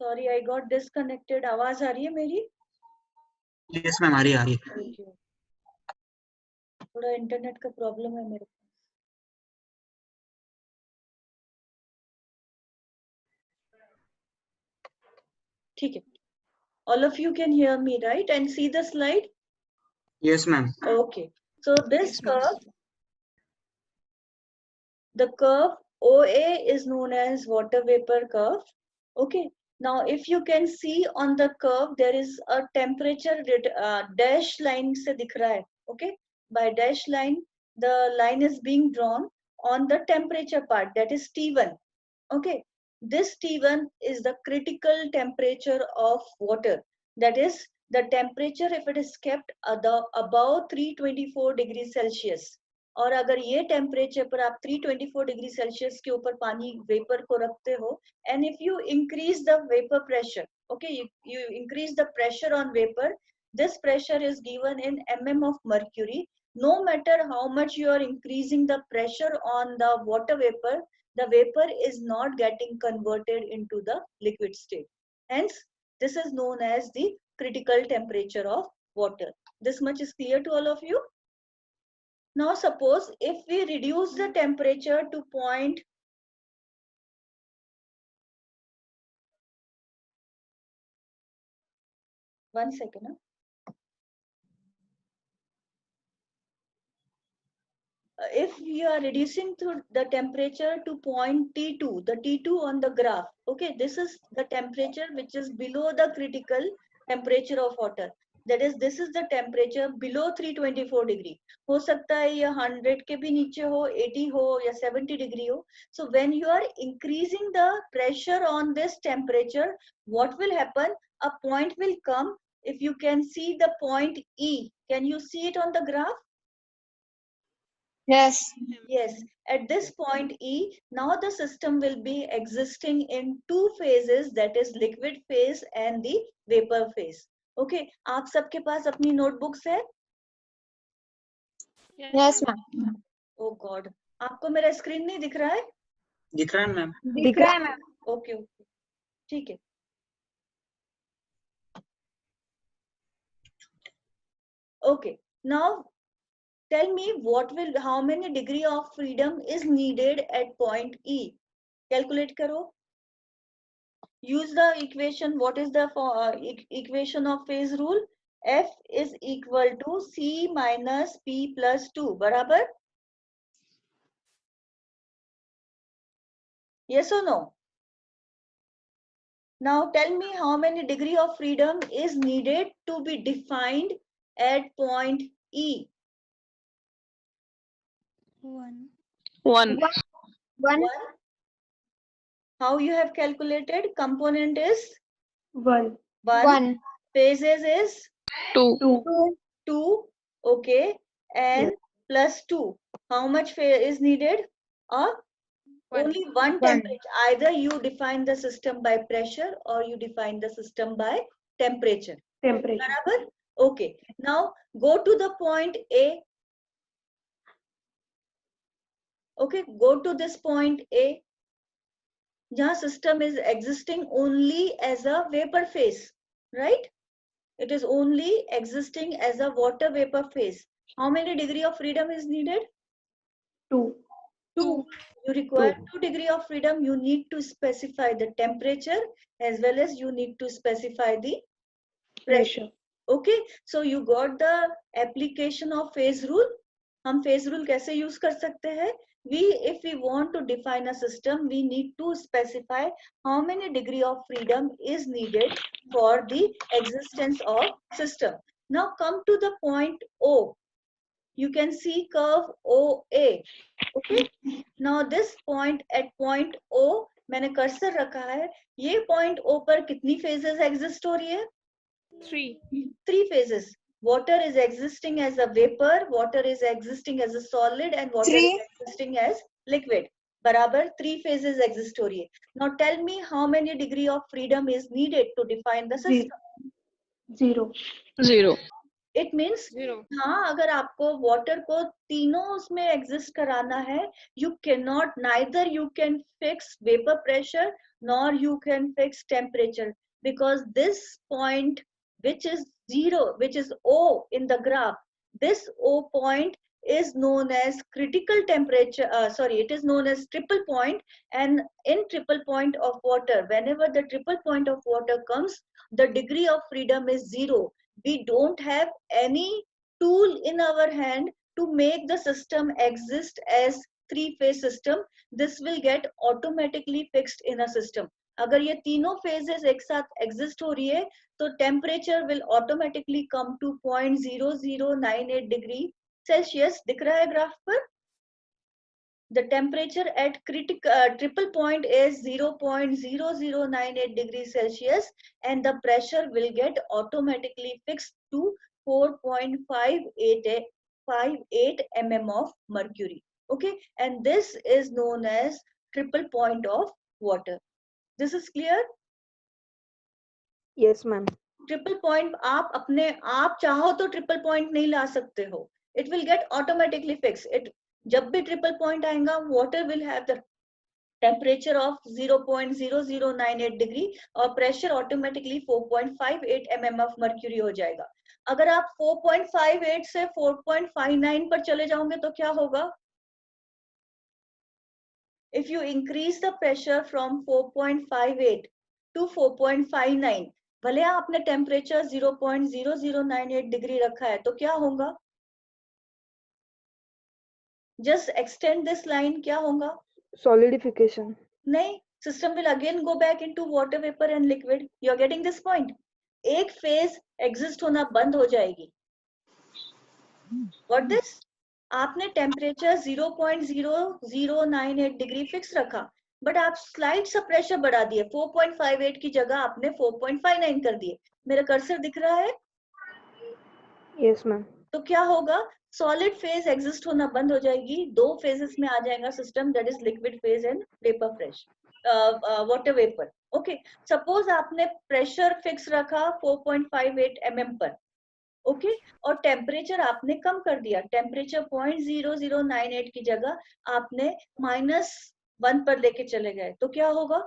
Sorry, I got disconnected. आवाज आ रही है मेरी? Yes ma'am, आ रही है. Okay. थोड़ा इंटरनेट का प्रॉब्लम है मेरे पास. ठीक है. All of you can hear me, right? And see the slide? Yes ma'am. Okay. So this curve, the curve OA is known as water vapor curve. Okay. Now, if you can see on the curve, there is a temperature dash line se dikh raha hai. Okay. By dash line, the line is being drawn on the temperature part, that is T1. Okay. This T1 is the critical temperature of water. That is the temperature if it is kept above 324 degrees Celsius. और अगर ये temperature पर आप 324 degree Celsius के ऊपर पानी vapour को रखते हो, and if you increase the vapour pressure, okay, you increase the pressure on vapour, this pressure is given in mm of mercury. No matter how much you are increasing the pressure on the water vapor, the vapor is not getting converted into the liquid state. Hence, this is known as the critical temperature of water. This much is clear to all of you? Now suppose if we reduce the temperature to point one second. If you are reducing to the temperature to point T2, the T2 on the graph, okay, this is the temperature which is below the critical temperature of water. That is, this is the temperature below 324 degree. हो सकता है ये 100 के भी नीचे हो, 80 हो या 70 degree हो. So when you are increasing the pressure on this temperature, what will happen? A point will come. If you can see the point E, can you see it on the graph? Yes. Yes, at this point E, now the system will be existing in two phases, that is liquid phase and the vapor phase. Okay, आप सबके पास अपनी notebooks है? Yes ma'am. Oh God, आपको मेरा screen नहीं दिख रहा है? दिख रहा है मैम. दिख रहा है मैम. Okay, okay, ठीक है. Okay, now tell me how many degree of freedom is needed at point E? Calculate करो. Use the equation. What is the equation of phase rule? F is equal to C minus P plus 2. बराबर? Yes or no? Now tell me how many degree of freedom is needed to be defined at point E? 1. 1. 1. How you have calculated? Component is 1. 1. Phases is 2. 2. Okay. And plus 2. How much is needed? Only one temperature. Either you define the system by pressure or you define the system by temperature. Barabar? Okay. Now go to the point A. Okay, go to this point A. Jahan system is existing only as a vapor phase, right? It is only existing as a water vapor phase. How many degree of freedom is needed? 2. 2. You require 2 degree of freedom. You need to specify the temperature as well as you need to specify the pressure. Okay, so you got the application of phase rule. हम phase rule कैसे use कर सकते हैं? If we want to define a system, we need to specify how many degree of freedom is needed for the existence of system. Now come to the point O. You can see curve OA. Okay. Now this point at point O, मैंने cursor रखा है. ये point O पर कितनी phases exist हो रही है? 3. 3 phases. Water is existing as a vapor, water is existing as a solid, and water is existing as liquid. बराबर 3 phases exist हो रही है. Now tell me how many degree of freedom is needed to define the system? 0. 0. It means हाँ, अगर आपको water को तीनों उसमें एग्जिस्ट कराना है, you can not, neither you can fix vapour pressure nor you can fix temperature, because this point which is zero, which is O in the graph, this O point is known as critical temperature, sorry, it is known as triple point. And in triple point of water, whenever the triple point of water comes, the degree of freedom is zero. We don't have any tool in our hand to make the system exist as three phase system. This will get automatically fixed in a system. अगर ये तीनों phases एक साथ exist हो रही है, तो temperature will automatically come to 0.0098 degree Celsius. दिख रहा है ग्राफ पर? The temperature at triple point is 0.0098 degrees Celsius, and the pressure will get automatically fixed to 4.58 mm of mercury. Okay, and this is known as triple point of water. This is clear? Yes, ma'am. Triple point आप अपने आप चाहो तो triple point नहीं ला सकते हो, it will get automatically fix it. जब भी ट्रिपल पॉइंट आएगा, water will have the temperature of 0.0098 degree और pressure automatically 4.58 mm of mercury हो जाएगा. अगर आप 4.58 से 4.59 पर चले जाओगे तो क्या होगा? If you increase the pressure from 4.58 to 4.59, भले आपने टेम्परेचर 0.0098 डिग्री रखा है, तो क्या होगा? जस्ट एक्सटेंड दिस लाइन, क्या होगा? Solidification. नहीं, system will again go back into water vapour and liquid. You are getting this point? एक फेज एग्जिस्ट होना बंद हो जाएगी. What this? आपने टेम्परेचर 0.0098 डिग्री फिक्स रखा, बट आप स्लाइड सा प्रेशर बढ़ा दिए. 4.58 की जगह आपने 4.59 कर दिए. मेरा कर्सर दिख रहा है? Yes, ma'am. तो क्या होगा? सॉलिड फेज एग्जिस्ट होना बंद हो जाएगी. दो फेजेस में आ जाएगा system, that is liquid phase and vapour fresh water vapour. Okay, suppose आपने प्रेशर फिक्स रखा 4.58 mm पर. ओके, और टेम्परेचर आपने कम कर दिया. टेम्परेचर 0.0098 की जगह आपने -1 पर लेके चले गए, तो क्या होगा?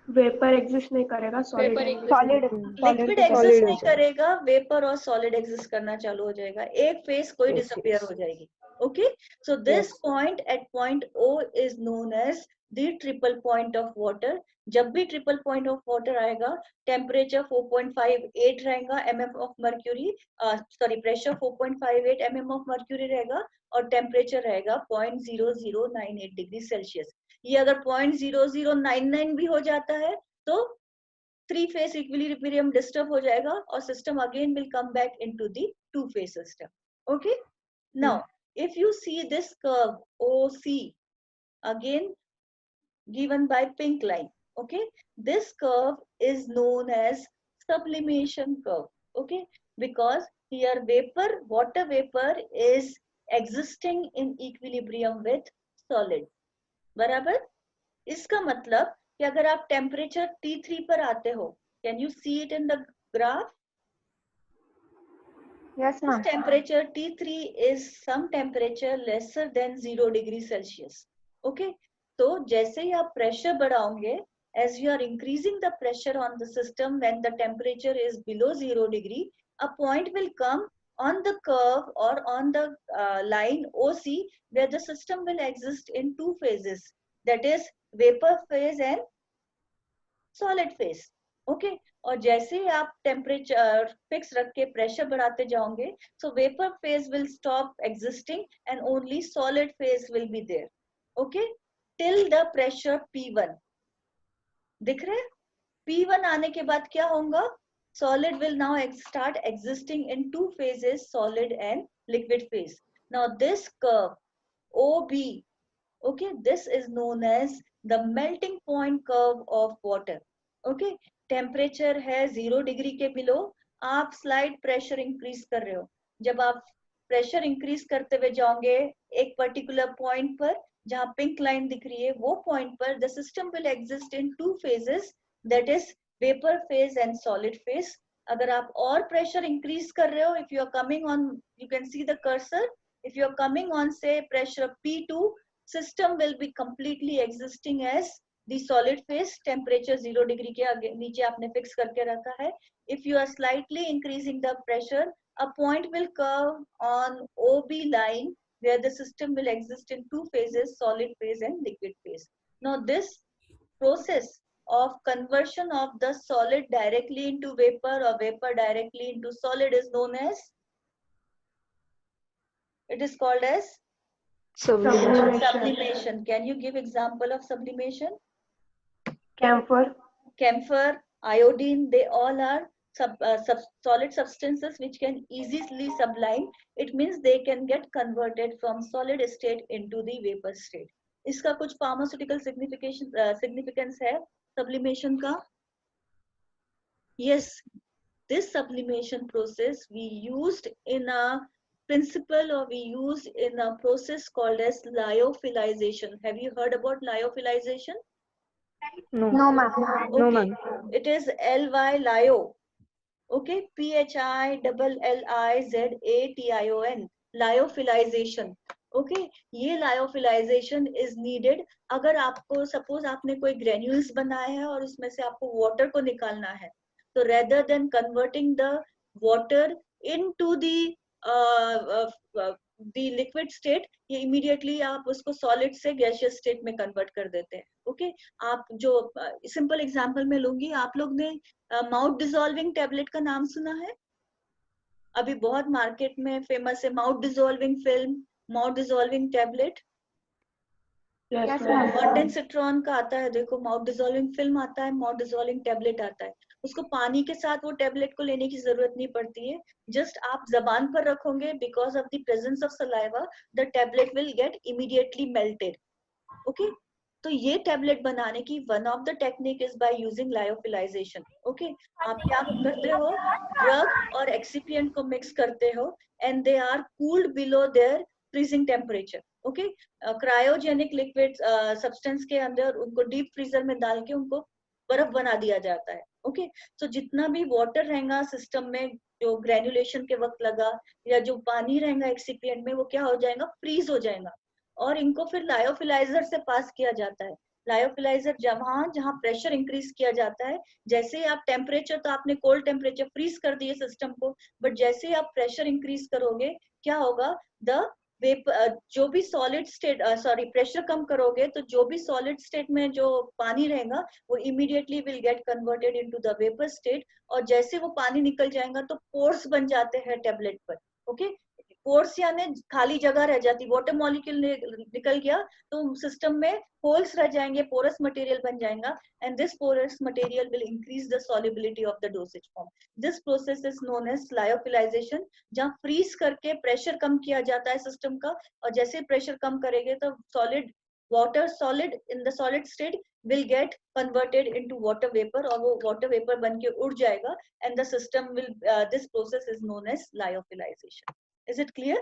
वेपर एग्जिस्ट नहीं करेगा, सॉलिड लिक्विड एग्जिस्ट नहीं करेगा, वेपर और सॉलिड एग्जिस्ट करना चालू हो जाएगा. एक फेज कोई Yes, डिसअपियर yes. हो जाएगी. Okay, so this Yes. Point at point O is known as the triple point of water. जब भी ट्रिपल पॉइंट ऑफ वाटर आएगा, टेम्परेचर 4.58 रहेगा mm of mercury, sorry, pressure 4.58 mm of mercury रहेगा और temperature रहेगा 0.0098 degree Celsius. ये अगर 0.0099 भी हो जाता है तो थ्री फेज इक्विलिब्रियम डिस्टर्ब हो जाएगा और system again will come back into the two phase system. Okay, now if you see this curve OC, again given by pink line, okay, this curve is known as sublimation curve. Okay, because here water vapor is existing in equilibrium with solid. बराबर? इसका मतलब कि अगर आप temperature T3 पर आते हो, can you see it in the graph? Yes, ma'am. Temperature T3 is some temperature lesser than 0 degree Celsius. Okay, तो जैसे ही आप pressure बढ़ाओगे, as you are increasing the pressure on the system, when the temperature is below 0 degree, a point will come on the curve or on the line OC, where the system will exist in two phases, that is vapor phase and solid phase. Okay, और जैसे ही आप temperature fix रख के pressure बढ़ाते जाओगे, so vapour phase will stop existing and only solid phase will be there. Okay, till the pressure P1. दिख रहे? P1 आने के बाद क्या होगा? Solid will now start existing in two phases, solid and liquid phase. Now this curve OB, okay, this is known as the melting point curve of water. Okay, temperature है 0 degree के below, आप slide pressure increase कर रहे हो. जब आप pressure increase करते हुए जाओगे एक पर्टिकुलर पॉइंट पर, जहां पिंक लाइन दिख रही है, वो पॉइंट पर the system will exist in two phases, that is vapour phase and solid phase. अगर आप और प्रेशर इंक्रीज कर रहे हो, if you are coming on, you can see the cursor, if you are coming on say pressure P2, system will be completely existing as the solid phase, temperature 0 degree के आगे नीचे आपने fix करके रखा है. If you are slightly increasing the pressure, a point will curve on OB line where the system will exist in two phases, solid phase and liquid phase. Now this process of conversion of the solid directly into vapor or vapor directly into solid is known as, it is called as Sublimation. sublimation. Can you give example of sublimation? Camphor. Camphor, iodine, they all are solid substances which can easily sublime. It means they can get converted from solid state into the vapor state. इसका कुछ pharmaceutical significance है sublimation का? Yes, this sublimation process we used in a principle, or we used in a process called as lyophilization. Have you heard about lyophilization? No. No, ma'am. No, Okay, ma'am. it is ly lyo. Okay, PHILLIZATION, lyophilization. Okay, ये lyophilization is needed. अगर आपको suppose आपने कोई granules बनाए हैं और उसमें से आपको water को निकालना है, तो rather than converting the water into the liquid state, ये immediately आप उसको solid से gaseous state में convert कर देते हैं. Okay, आप जो simple example में लूंगी, आप लोग ने माउथ डिसॉल्विंग टेबलेट का नाम सुना है? अभी बहुत मार्केट में फेमस है mouth dissolving film, mouth dissolving tablet. Yes, ma'am. कॉन्डेंसेट्रॉन का आता है, देखो माउथ डिसॉल्विंग फिल्म आता है, माउथ डिसॉल्विंग टेबलेट आता है. उसको पानी के साथ वो टेबलेट को लेने की जरूरत नहीं पड़ती है, जस्ट आप जबान पर रखोगे, because of the presence of saliva the tablet will get immediately melted. Okay, तो ये टेबलेट बनाने की one of the technique is by using lyophilization. Okay, आप क्या करते हो, ड्रग और एक्सिपिएंट को मिक्स करते हो and they are cooled below their freezing temperature. Okay, cryogenic liquid substance के अंदर उनको डीप फ्रीजर में डाल के उनको बर्फ बना दिया जाता है. ओके, तो जितना भी वाटर रहेगा सिस्टम में, जो ग्रेनुलेशन के वक्त लगा या जो पानी रहेगा एक्सिपिएंट में, वो क्या हो जाएगा, फ्रीज हो जाएगा और इनको फिर लायोफिलाइजर से पास किया जाता है. लायोफिलाइजर जहां जहां प्रेशर इंक्रीज किया जाता है, जैसे ही आप टेम्परेचर, तो आपने कोल्ड टेम्परेचर फ्रीज कर दिए सिस्टम को, बट जैसे ही आप प्रेशर इंक्रीज करोगे, क्या होगा, द जो भी सॉलिड स्टेट, सॉरी प्रेशर कम करोगे तो जो भी सॉलिड स्टेट में जो पानी रहेगा वो immediately will get converted into the vapour state. और जैसे वो पानी निकल जाएगा तो पोर्स बन जाते हैं टेबलेट पर. ओके, पोर्स यानी खाली जगह रह जाती, वाटर मॉलिक्यूल निकल गया तो सिस्टम में होल्स रह जाएंगे, पोरस मटेरियल बन जाएगा, and this porous material will increase the solubility of the dosage form. This process is known as lyophilization, जहां फ्रीज करके प्रेशर कम किया जाता है सिस्टम का, और जैसे प्रेशर कम करेंगे तो solid water, solid in the solid state will get converted into water vapor, और वो water vapor बन के उड़ जाएगा, and the system will this process is known as lyophilization. Is it clear?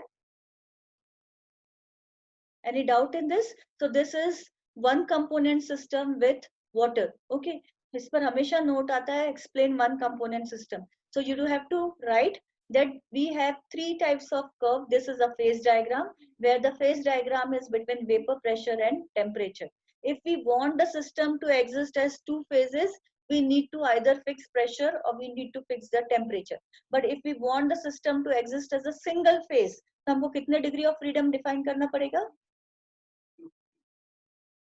Any doubt in this? So this is one component system with water. Okay, इस पर हमेशा note आता है explain one component system. So you do have to write that we have three types of curve. This is a phase diagram where the phase diagram is between vapor pressure and temperature. If we want the system to exist as two phases, we need to either fix pressure or we need to fix the temperature. But if we want the system to exist as a single phase, तो हमको कितने degree of freedom define करना पड़ेगा?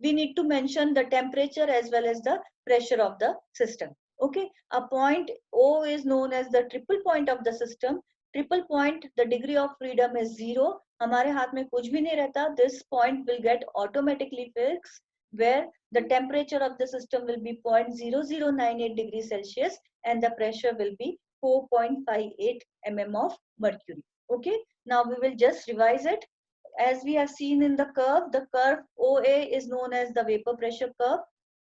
We need to mention the temperature as well as the pressure of the system. Okay, a point O is known as the triple point of the system. Triple point, the degree of freedom is 0. हमारे हाथ में कुछ भी नहीं रहता. This point will get automatically fixed where the temperature of the system will be 0.0098 degrees Celsius and the pressure will be 4.58 mm of mercury. Okay, now we will just revise it. As we have seen in the curve OA is known as the vapor pressure curve.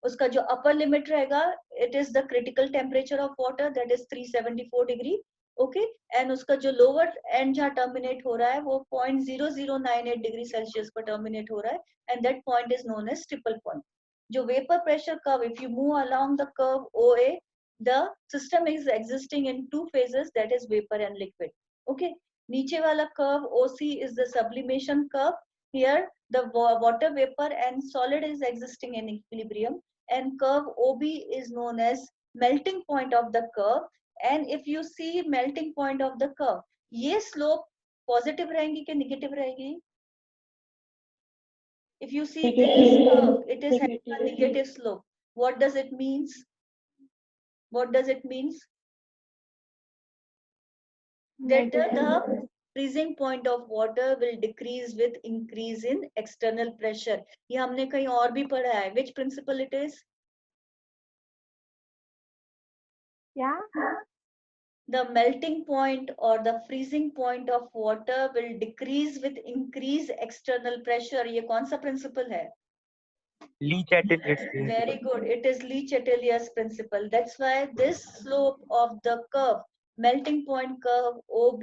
उसका जो upper limit रहेगा, it is the critical temperature of water, that is 374 degree. Okay, and उसका जो lower end जहाँ terminate हो रहा है वो 0.0098 degree Celsius पर terminate हो रहा है, and that point is known as triple point. जो vapor pressure curve, if you move along the curve OA, the system is existing in two phases, that is vapor and liquid. Okay, नीचे वाला curve OC is the sublimation curve. Here the water vapor and solid is existing in equilibrium, and curve OB is known as melting point of the curve. And if you see melting point of the curve, ये slope positive रहेंगी कि negative रहेगी? If you see this curve, it is having a negative slope. What does it means? What does it means? That the freezing point of water will decrease with increase in external pressure. ये हमने कहीं और भी पढ़ा है. Which principle it is? Yeah. The melting point or the freezing point of water will decrease with increase external pressure. ये कौन सा principle है? Le-Chatelier principle. Very good. It is Le-Chatelier's principle. That's why this slope of the curve, melting point curve OB,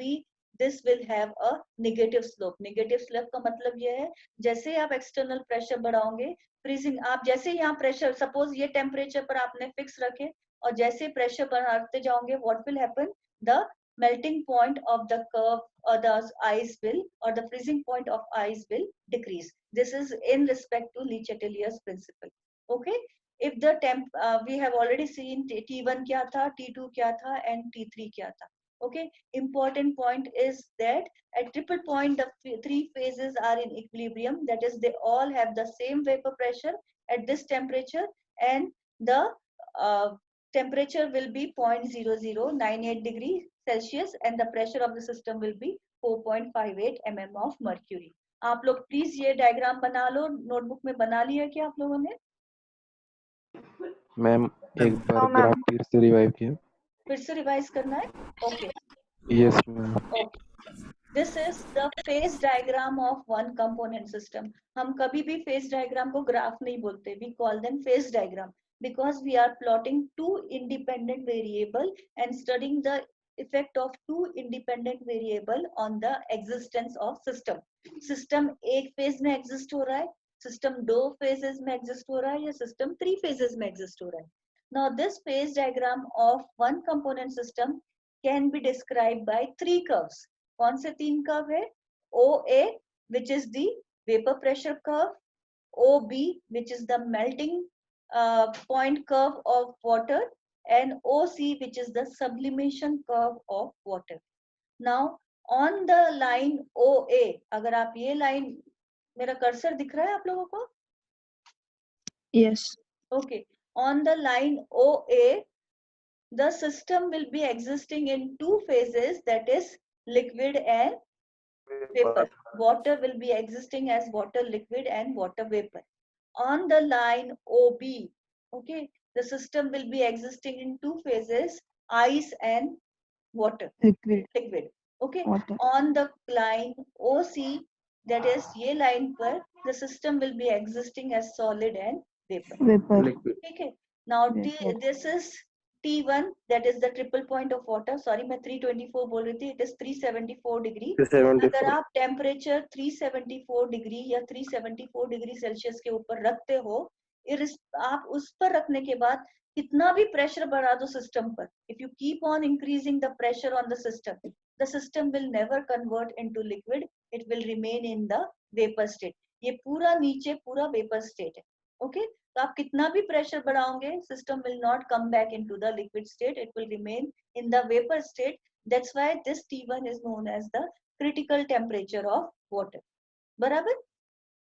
this will have a negative slope. Negative slope का मतलब ये है, जैसे आप external pressure बढ़ाओगे, freezing, आप जैसे यहाँ pressure, suppose ये temperature पर आपने fix रखे, और जैसे pressure बढ़ाते जाओगे, what will happen? The melting point of the curve or the ice will, or the freezing point of ice will decrease. This is in respect to Le-Chatelier's principle. Okay, if the temp we have already seen T1 क्या था, T2 क्या था, and T3 क्या था. Okay, important point is that at triple point the three phases are in equilibrium, that is they all have the same vapor pressure at this temperature, and the temperature will be 0.0098 degree Celsius, and the pressure of the system will be 4.58 mm of mercury. आप लोग please ये diagram बना लो, notebook में बना लिया क्या आप लोगों ने? मैम एक बार ग्राफ फिर से रिवाइव किया. फिर से रिवाइज करना है? Okay, yes ma'am. Okay. This is the phase diagram of one component system. हम कभी भी phase diagram को graph नहीं बोलते. We call them phase diagram because we are plotting two independent variable and studying the effect of two independent variable on the existence of system. System एक phase में exist हो रहा है, system दो phases में exist हो रहा है, या system three phases में exist हो रहा है. Now this phase diagram of one component system can be described by three curves. कौन से तीन कर्व है? OA which is the vapor pressure curve, OB which is the melting point curve of water, and OC which is the sublimation curve of water. Now on the line OA, अगर आप ये line, मेरा cursor दिख रहा है आप लोगों को? Yes. Okay, on the line OA, the system will be existing in two phases, that is liquid and vapor. Water will be existing as water liquid and water vapor. On the line OB, okay, the system will be existing in two phases, ice and water, liquid. Okay, Water. on the line OC, that is ये line पर, the system will be existing as solid and vapor. Liquid. Okay, now Vapor. this is T1, that is the triple point of water. Sorry, मैं 324 बोल रही थी. It is 374 degree. अगर आप temperature 374 degree या 374 degree Celsius के ऊपर रखते हो, आप उस पर रखने के बाद कितना भी pressure बढ़ा दो system पर, if you keep on increasing the pressure on the system will never convert into liquid. It will remain in the vapor state. ये पूरा नीचे पूरा vapor state है. Okay, तो आप कितना भी प्रेशर बढ़ाओगे, system will not come back into the liquid state, it will remain in the vapor state. That's why this T1 is known as the critical temperature of water. बराबर?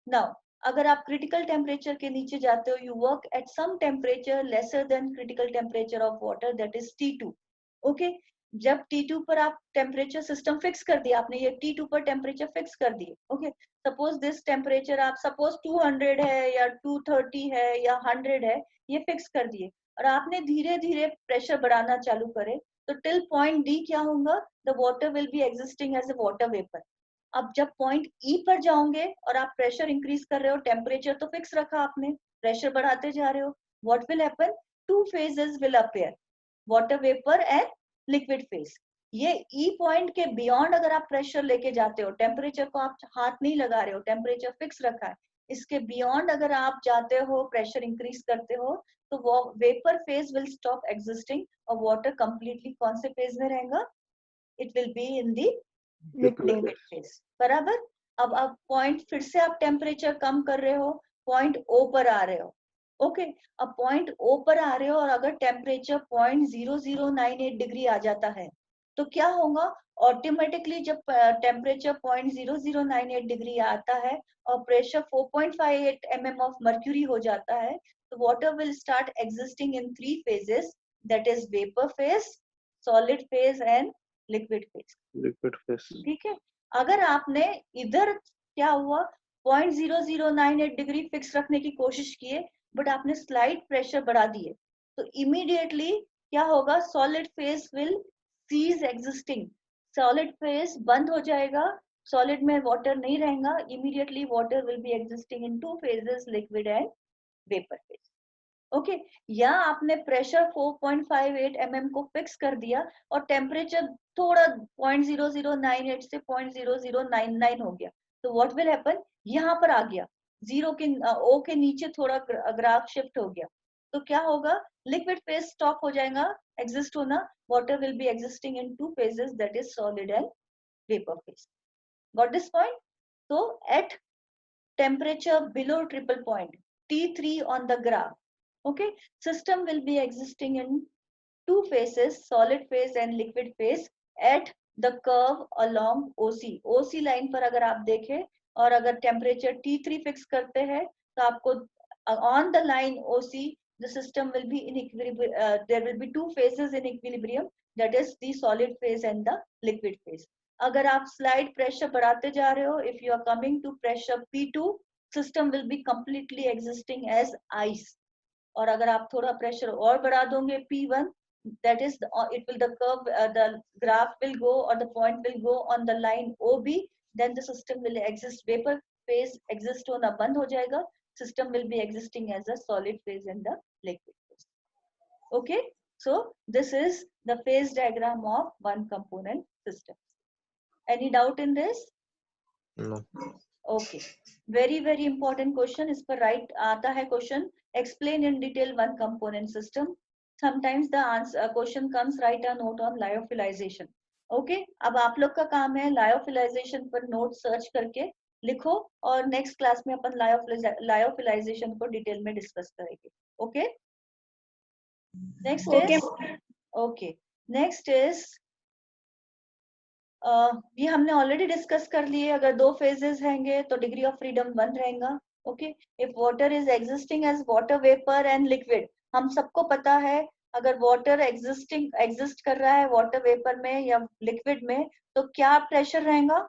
Now अगर आप critical temperature के नीचे जाते हो, you work at some temperature lesser than critical temperature of water, that is T2. Okay, जब T2 पर आप टेम्परेचर सिस्टम फिक्स कर दिया, आपने ये T2 पर टेम्परेचर फिक्स कर दिए. ओके, सपोज दिस टेम्परेचर आप सपोज 200 है या 230 है या 100 है, ये फिक्स कर दिए, और आपने धीरे धीरे प्रेशर बढ़ाना चालू करे, तो टिल पॉइंट डी क्या होगा? The water will be existing as a water vapour. अब जब पॉइंट ई पर जाओगे और आप प्रेशर इंक्रीज कर रहे हो, टेम्परेचर तो फिक्स रखा आपने, प्रेशर बढ़ाते जा रहे हो, what will happen? Two phases will appear, water vapour and liquid phase. ये ई पॉइंट के बियॉन्ड अगर आप प्रेशर लेके जाते हो, टेम्परेचर को आप हाथ नहीं लगा रहे हो, टेम्परेचर फिक्स रखा है, इसके बियॉन्ड अगर आप जाते हो, प्रेशर इंक्रीज करते हो, तो वो vapour phase will stop existing और वाटर कंप्लीटली कौन से फेज में रहेगा? It will be in the liquid phase. बराबर। अब पॉइंट फिर से आप टेम्परेचर कम कर रहे हो, पॉइंट ओ पर आ रहे हो। ओके, अब पॉइंट ओ पर आ रहे हो और अगर टेम्परेचर 0.0098 डिग्री आ जाता है तो क्या होगा? ऑटोमेटिकली जब टेम्परेचर 0.0098 डिग्री आता है और प्रेशर 4.58 mm ऑफ मर्क्यूरी हो जाता है, तो water will start existing in 3 phases, that is vapour phase, solid phase and liquid phase. Liquid phase. ठीक है। अगर आपने इधर क्या हुआ, 0.0098 डिग्री फिक्स रखने की कोशिश किए बट आपने स्लाइड प्रेशर बढ़ा दिए, तो इमीडिएटली क्या होगा? Solid phase will cease existing, solid phase बंद हो जाएगा, सॉलिड में वाटर नहीं रहेगा, immediately water will be existing in 2 phases, liquid and vapour phase. Okay, या आपने प्रेशर 4.58 mm को फिक्स कर दिया और टेम्परेचर थोड़ा 0.0098 से 0.0099 हो गया, तो व्हाट विल हैपन? यहाँ पर आ गया, जीरो के ओ के नीचे थोड़ा ग्राफ शिफ्ट हो गया, तो क्या होगा? लिक्विड फेज स्टॉप हो जाएगा एग्जिस्ट होना, water will be existing in 2 phases, that is solid and vapour phase. Got this point? तो eight temperature below triple point T3 on the graph, okay, system will be existing in 2 phases, solid phase and liquid phase, at the curve along OC। OC line पर अगर आप देखें और अगर temperature T3 fix करते हैं तो आपको on the line OC the system will be in equilibrium, there will be 2 phases in equilibrium, that is the solid phase and the liquid phase। अगर आप स्लाइड प्रेशर बढ़ाते जा रहे हो, if you are coming to pressure P2, system will be completely existing as ice. और अगर आप थोड़ा प्रेशर और बढ़ा दोगे P1, that is it will the curve, the graph will go or the point will go on the line OB, then the system will exist, vapor phase exist होना बंद हो जाएगा, system will be existing as a solid phase and the liquid phase। Okay, so this is the phase diagram of one component system। Any doubt in this? No. Okay, very important question, इस पर right आता है question, explain in detail one component system। Sometimes the answer question comes, write a note on lyophilization। Okay, अब आप लोग का काम है lyophilization पर note search करके लिखो और next class में अपन lyophilization को detail में discuss करेंगे। Okay, next Okay. is okay, next is ये हमने ऑलरेडी डिस्कस कर लिए, अगर 2 phases रहेंगे तो डिग्री ऑफ फ्रीडम 1 रहेगा। Okay, if water is existing as water vapour and liquid, हम सबको पता है अगर वाटर एग्जिस्ट कर रहा है वाटर वेपर में या लिक्विड में तो क्या प्रेशर रहेगा?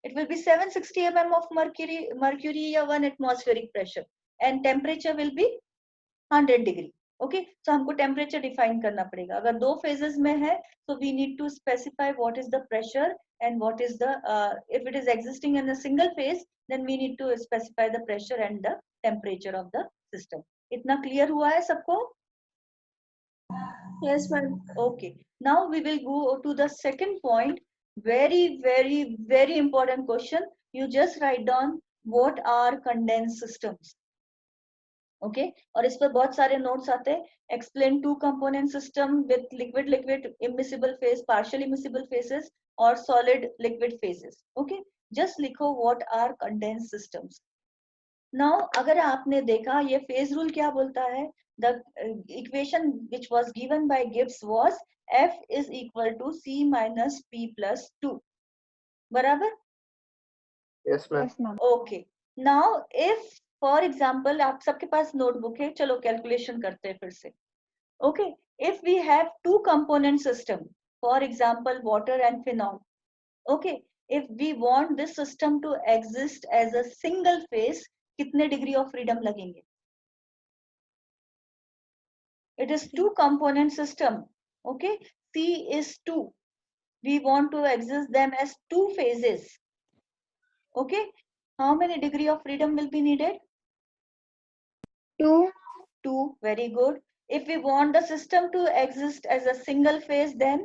It will B 760 mm of mercury या 1 atmospheric pressure and temperature will be 100 degree. Okay, तो हमको टेम्परेचर डिफाइन करना पड़ेगा। अगर 2 phases में है तो we need to specify what is the pressure and what is the, if it is existing in a single phase then we need to specify the pressure and the temperature of the system. इतना clear हुआ है सबको? Yes, ma'am. Okay, now we will go to the second point, very important question। You just write down what are condensed systems। Okay और इस पर बहुत सारे notes आते हैं, explain 2 component system with liquid immiscible phase, partial immiscible phases और solid liquid phases. Okay, just लिखो what are condensed systems. Now अगर आपने देखा ये फेज रूल क्या बोलता है, the equation which was given by Gibbs was F is equal to C minus P plus 2। बराबर? Yes, ma'am. Yes, ma'am. Okay, now if for example आप सबके पास नोटबुक है, चलो कैलकुलेशन करते हैं फिर से। Okay, if we have 2 component system, for example water and phenol. Okay, if we want this system to exist as a single phase, कितने degree of freedom लगेंगे? It is 2 component system. Okay, C is 2, we want to exist them as 2 phases। okay, how many degree of freedom will be needed? 2, very good। If we want the system to exist as a single phase, then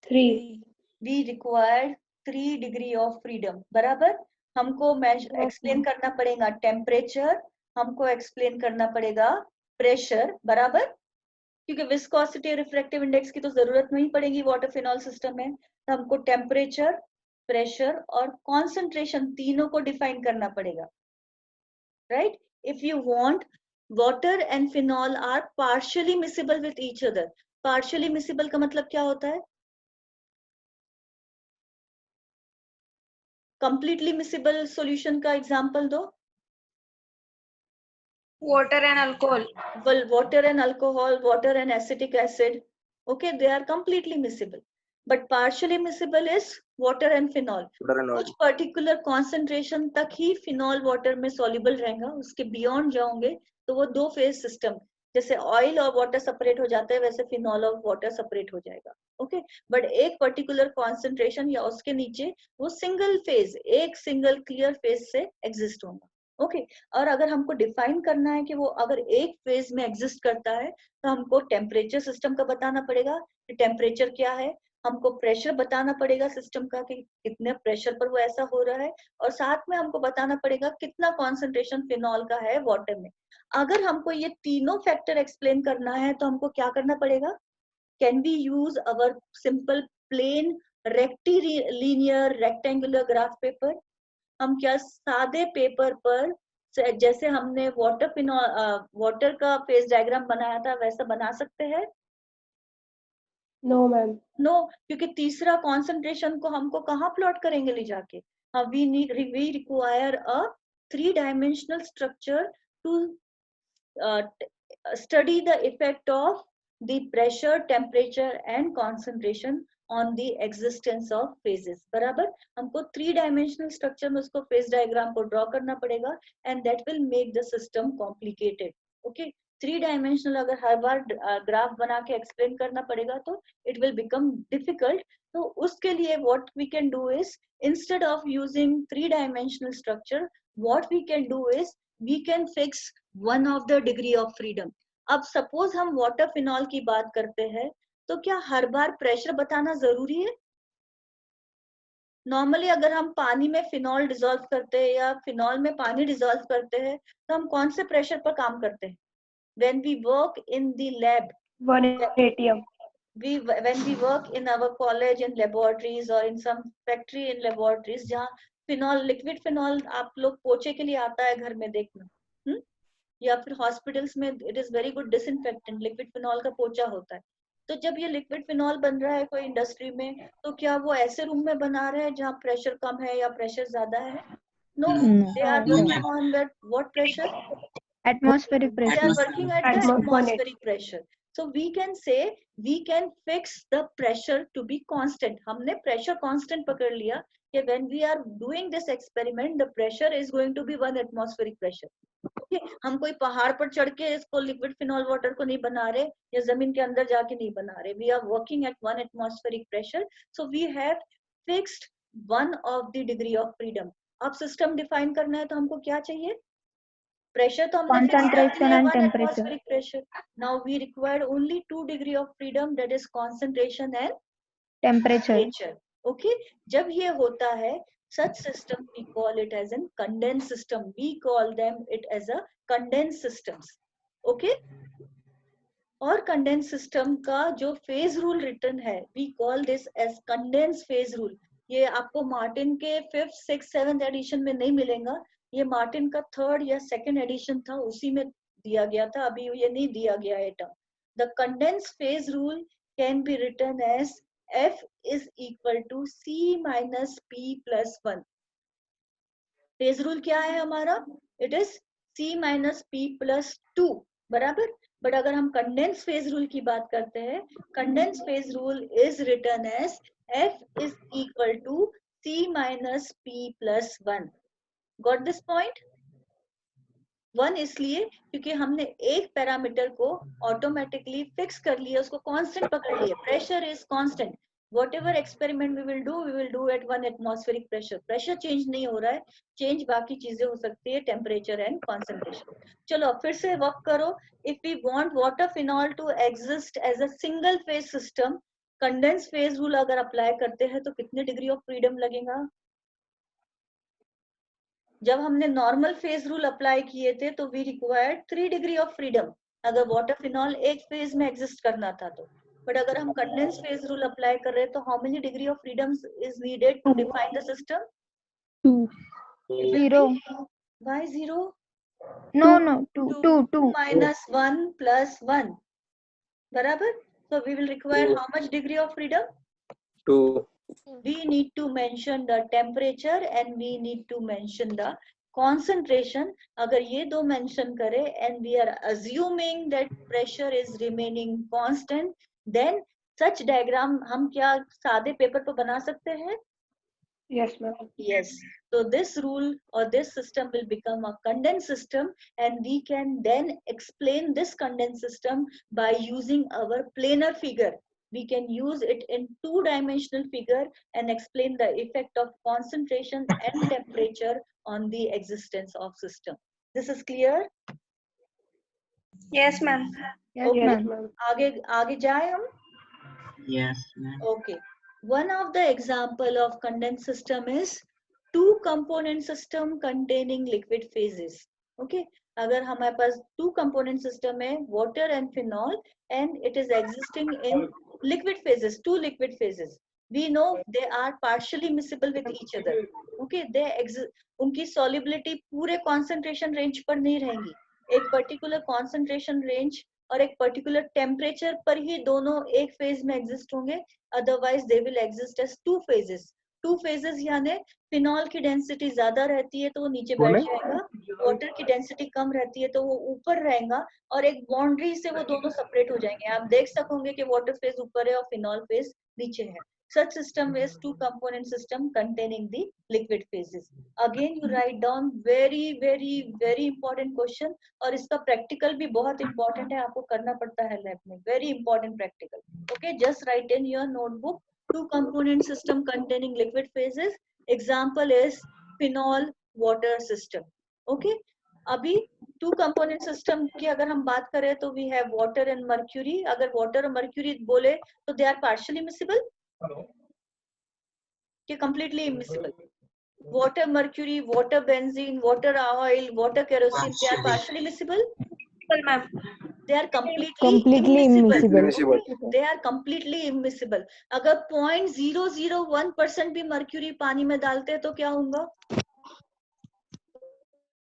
3. we required 3 degree of freedom। बराबर? हमको explain करना पड़ेगा temperature, हमको explain करना पड़ेगा pressure, बराबर, क्योंकि viscosity refractive index की तो जरूरत नहीं पड़ेगी वाटर फिनॉल सिस्टम में। तो हमको टेम्परेचर, प्रेशर और कॉन्सेंट्रेशन तीनों को डिफाइन करना पड़ेगा, right. If you want, water and phenol are partially miscible with each other. Partially miscible का मतलब क्या होता है? कंप्लीटली मिसिबल सॉल्यूशन का एग्जांपल दो। water and alcohol. Well, water and alcohol, water and acetic acid, okay, they are completely miscible. But partially miscible is water and phenol. Water and oil. कुछ particular concentration तक ही phenol water में soluble रहेगा, उसके beyond जाओगे तो वो दो phase system, जैसे ऑयल और वाटर सेपरेट हो जाता है वैसे फिनॉल और वाटर सेपरेट हो जाएगा, ओके। बट एक पर्टिकुलर कॉन्सेंट्रेशन या उसके नीचे वो सिंगल फेज, एक सिंगल क्लियर फेज से एग्जिस्ट होगा, ओके। और अगर हमको डिफाइन करना है कि वो अगर एक फेज में एग्जिस्ट करता है तो हमको टेम्परेचर सिस्टम का बताना पड़ेगा कि टेम्परेचर क्या है, हमको प्रेशर बताना पड़ेगा सिस्टम का कि कितने प्रेशर पर वो ऐसा हो रहा है, और साथ में हमको बताना पड़ेगा कितना कॉन्सेंट्रेशन फिनॉल का है वाटर में। अगर हमको ये तीनों फैक्टर एक्सप्लेन करना है तो हमको क्या करना पड़ेगा? Can we use our simple plain rectilinear rectangular graph paper? हम क्या सादे पेपर पर जैसे हमने वाटर का फेज डायग्राम बनाया था वैसा बना सकते हैं? No ma'am. नो, क्योंकि तीसरा कॉन्सेंट्रेशन को हमको कहाँ प्लॉट करेंगे ले जाके? We require a 3 dimensional structure to study the effect of the pressure, temperature and concentration on the existence of phases, बराबर। हमको 3 डायमेंशनल स्ट्रक्चर में उसको फेज डायग्राम को ड्रॉ करना पड़ेगा and that will make the system complicated, okay. 3 dimensional अगर हर bar graph बना के एक्सप्लेन करना पड़ेगा तो इट विल बिकम डिफिकल्ट। तो उसके लिए what we can do is, instead of using 3 dimensional structure, what we can do is we can fix one of the degree of freedom. अब suppose हम वाटर फिनॉल की बात करते हैं तो क्या हर बार प्रेशर बताना जरूरी है? नॉर्मली अगर हम पानी में फिनॉल डिसॉल्व करते हैं या फिनॉल में पानी डिसॉल्व करते हैं तो हम कौन से प्रेशर पर काम करते हैं? when we work in the lab, 1 atm. when we work in our college in laboratories or in some factory in laboratories, जहाँ फिनॉल, लिक्विड फिनॉल आप लोग पोछे के लिए आता है घर में देखना, या फिर हॉस्पिटल्स में it is very good disinfectant, liquid phenol का पोछा होता है। तो जब ये लिक्विड फिनॉल बन रहा है कोई इंडस्ट्री में तो क्या वो ऐसे रूम में बना रहे हैं जहाँ प्रेशर कम है या प्रेशर ज्यादा है? No, No. They are working on that what pressure? Atmospheric They pressure. are working at the Atmospheric. atmospheric pressure. So we can say we can fix the pressure to be constant. हमने pressure constant पकड़ लिया कि when we are doing this experiment, the pressure is going to be 1 atmospheric pressure. Okay? हम कोई पहाड़ पर चढ़ के इसको लिक्विड फिनॉल वाटर को नहीं बना रहे या जमीन के अंदर जाके नहीं बना रहे. We are working at 1 atmospheric pressure. So we have fixed one of the degree of freedom. अब सिस्टम डिफाइन करना है तो हमको क्या चाहिए? प्रेशर तो हमने फिक्स कर Concentration दिया, and 1 temperature. atmospheric pressure. Now we require only 2 degree of freedom, that is concentration and Temperature. temperature. Okay, जब ये होता है such system we call it as a condensed system. We call them it as a condensed systems. Okay, और condense system का जो phase rule written है we call this as condense phase rule. ये आपको मार्टिन के 5th 6th 7th addition में नहीं मिलेगा, ये मार्टिन का 3rd या 2nd एडिशन था, उसी में दिया गया था, अभी ये नहीं दिया गया है term. The condense phase rule can be written as F is equal to C minus P plus 1। Phase rule क्या है हमारा? It is C minus P plus 2, बराबर। बट अगर हम कंडेंस फेज रूल की बात करते हैं, condense phase rule is written as F is equal to C minus P plus 1। Got this point? 1 इसलिए क्योंकि हमने एक पैरामीटर को ऑटोमेटिकली फिक्स कर लिया, उसको कांस्टेंट पकड़ लिया, pressure is constant. whatever experiment we will do at 1 atmospheric pressure. Pressure change नहीं हो रहा है, चेंज बाकी चीजें हो सकती है, टेम्परेचर एंड कॉन्सेंट्रेशन। चलो फिर से वर्क करो। If we want water phenol to exist as a single phase system, condense phase rule अगर अप्लाई करते हैं तो कितने डिग्री ऑफ फ्रीडम लगेगा? जब हमने नॉर्मल फेज रूल अप्लाई किए थे तो we required 3 degree of freedom अगर वाटर फिनॉल एक फेज में एग्जिस्ट करना था तो, बट अगर हम कंडेंस फेज रूल अप्लाई कर रहे हैं तो how many degree of freedom is needed to define the system? 0. Why 0? No, 2. 2 minus 1 plus 1 बराबर. So we will require how much degree of freedom? 2. We need to mention the temperature and we need to mention the concentration. अगर ये दो mention करें and we are assuming that pressure is remaining constant, then such diagram हम क्या सादे paper पर बना सकते हैं? Yes, ma'am. Yes. So this rule or this system will become a condensed system, and we can then explain this condensed system by using our planar figure. We can use it in two-dimensional figure and explain the effect of concentration and temperature on the existence of system. This is clear? Yes, ma'am. Yes, Okay. ma'am. आगे जाए हम? Yes, ma'am. Okay. One of the example of condensed system is two component system containing liquid phases. Okay. अगर हमारे पास two component system है, water and phenol, and it is existing in liquid phases, two liquid phases. We know they are partially miscible with each other. Okay. उनकी solubility पूरे concentration range पर नहीं रहेंगी. एक particular concentration range और एक particular temperature पर ही दोनों एक फेज में एग्जिस्ट होंगे, otherwise they will exist as two phases. Two phases यानी फिनॉल की डेंसिटी ज्यादा रहती है तो वो नीचे बैठ जाएगा, वाटर की डेंसिटी कम रहती है तो वो ऊपर रहेगा, और एक बाउंड्री से वो दोनों सेपरेट हो जाएंगे. आप देख सकोगे कि वाटर फेज ऊपर है और फिनॉल फेज नीचे है. Such system is two component system containing the liquid phases. Again you write down very important question, और इसका प्रैक्टिकल भी बहुत इंपॉर्टेंट है, आपको करना पड़ता है लैब में. Very important practical. Okay, just right in your notebook two component system containing liquid phases. Example is phenol water system. Okay, अभी टू कंपोनेंट सिस्टम की अगर हम बात करें तो we have water and mercury. अगर वाटर और मर्क्यूरी बोले तो दे आर पार्शियली मिसिबल कि completely immiscible? water mercury, water benzene, water oil, water kerosene, they are partially miscible? Ma'am. They are completely immiscible. Okay? They are completely immiscible. अगर 0.001% भी mercury पानी में डालते हैं तो क्या होगा?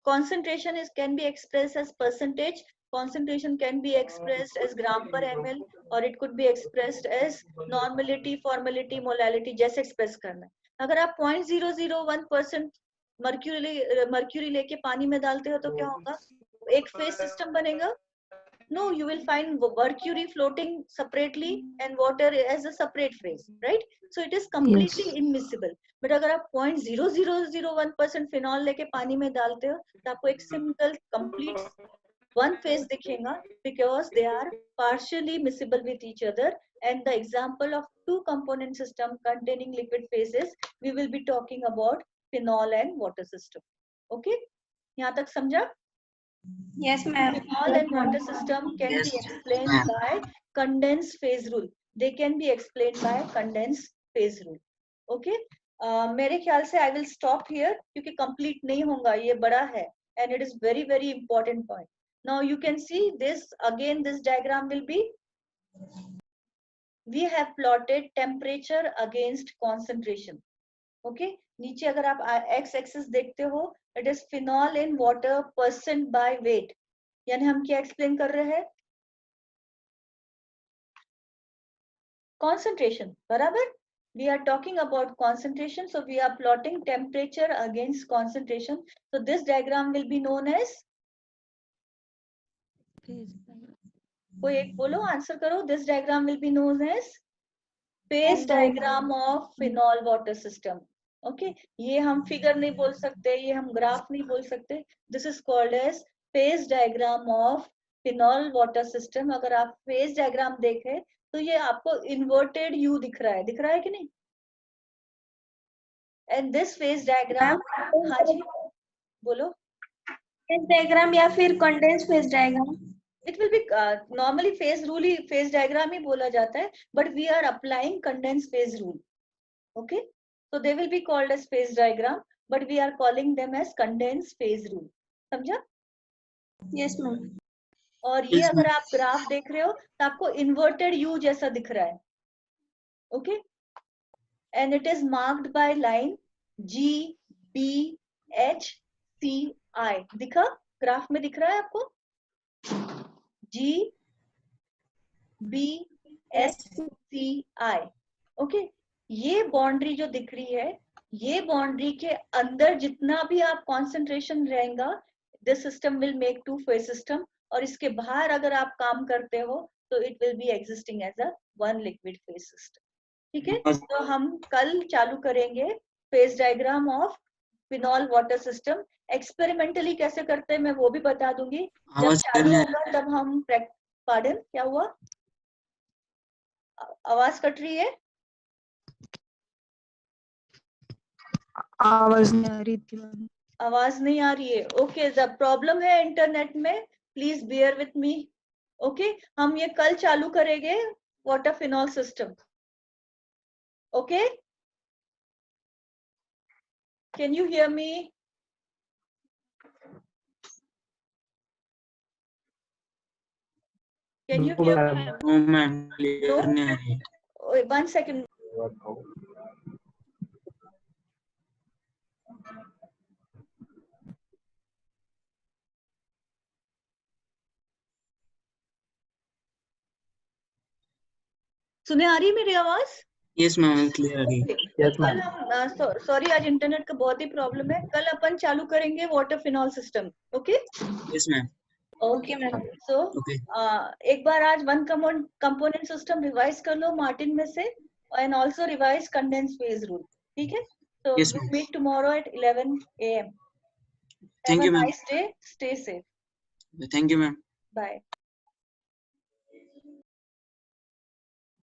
Concentration can be expressed as percentage. Concentration can be expressed as gram per ml, or it could be expressed as normality, formality, molality, जैसे express करना है. अगर आप 0.001% मर्क्यूरी लेके पानी में डालते हो तो क्या होगा? एक फेज सिस्टम बनेगा? No, you will find mercury floating separately and water as a separate phase, right? So it is completely immiscible. But अगर आप 0.0001% फिनॉल लेके पानी में डालते हो तो आपको एक सिंगल complete one phase दिखेगा, because they are partially miscible with each other. And the example of two component system containing liquid phases, we will be talking about phenol and water system. Okay, यहाँ तक समझा? Yes, ma'am. Phenol and water system can Yes, be explained by condensed phase rule. They can be explained by condensed phase rule. Okay. मेरे ख्याल से I will stop here क्योंकि complete नहीं होगा, ये बड़ा है, and it is very important point. Now you can see this again. This diagram will be, we have plotted temperature against concentration. Okay, नीचे अगर आप x axis देखते हो, it is phenol in water percent by weight. यानी हम क्या explain कर रहे हैं? Concentration, बराबर? We are talking about concentration, so we are plotting temperature against concentration. So this diagram will be known as, कोई एक बोलो, आंसर करो. This diagram will be known as phase diagram of phenol water system. Okay, ये हम figure नहीं बोल सकते, ये हम ग्राफ नहीं बोल सकते. This is called as phase diagram of phenol water system. अगर आप phase diagram देखें तो ये आपको inverted U दिख रहा है कि नहीं? And this phase diagram, हाँ जी बोलो. Phase diagram या फिर condensed phase diagram? It will be normally phase rule he phase diagram ही बोला जाता है, but we are applying condensed phase rule. Okay, so they will be called as phase diagram. but we are calling them as condensed phase rule. समझा? Yes, ma'am. और ये Yes, अगर ma'am. आप graph देख रहे हो तो आपको इन्वर्टेड यू जैसा दिख रहा है. Okay, and it is marked by line GBHCI. दिखा? ग्राफ में दिख रहा है आपको? GBHCI. ओके, ये बाउंड्री जो दिख रही है, ये बाउंड्री के अंदर जितना भी आप कॉन्सेंट्रेशन रहेगा, this system will make two phase system. और इसके बाहर अगर आप काम करते हो तो it will be existing as a one liquid phase system. ठीक है, तो हम कल चालू करेंगे phase diagram of phenol water system. Experimentally कैसे करते हैं मैं वो भी बता दूंगी. जब आवाज चालू करने होगा तब हम पार्डन, क्या हुआ? आवाज कट रही है? आवाज नहीं आ रही थी मैम. आवाज नहीं आ रही है. ओके, द प्रॉब्लम है इंटरनेट में, please bear with me. Okay, हम ये कल चालू करेंगे water phenol system. Okay, can you hear me? Can you hear me? No ma'am, clear नहीं आ रही. 1 second. सुने आ रही मेरी आवाज? यस मैम, क्लियर आ रही. Yes, कल ma'am. हम सॉरी, आज इंटरनेट का बहुत ही प्रॉब्लम है. कल अपन चालू करेंगे water phenol system. Okay yes ma'am. Okay. So okay. एक बार आज वन कंपोनेंट सिस्टम रिवाइज कर लो मार्टिन में से, and also revise condense phase rule. ठीक है, so Yes, we'll ma'am. meet tomorrow at 11 a.m. Thank Have you, a ma'am. nice day. Stay safe. Thank you, ma'am. Bye.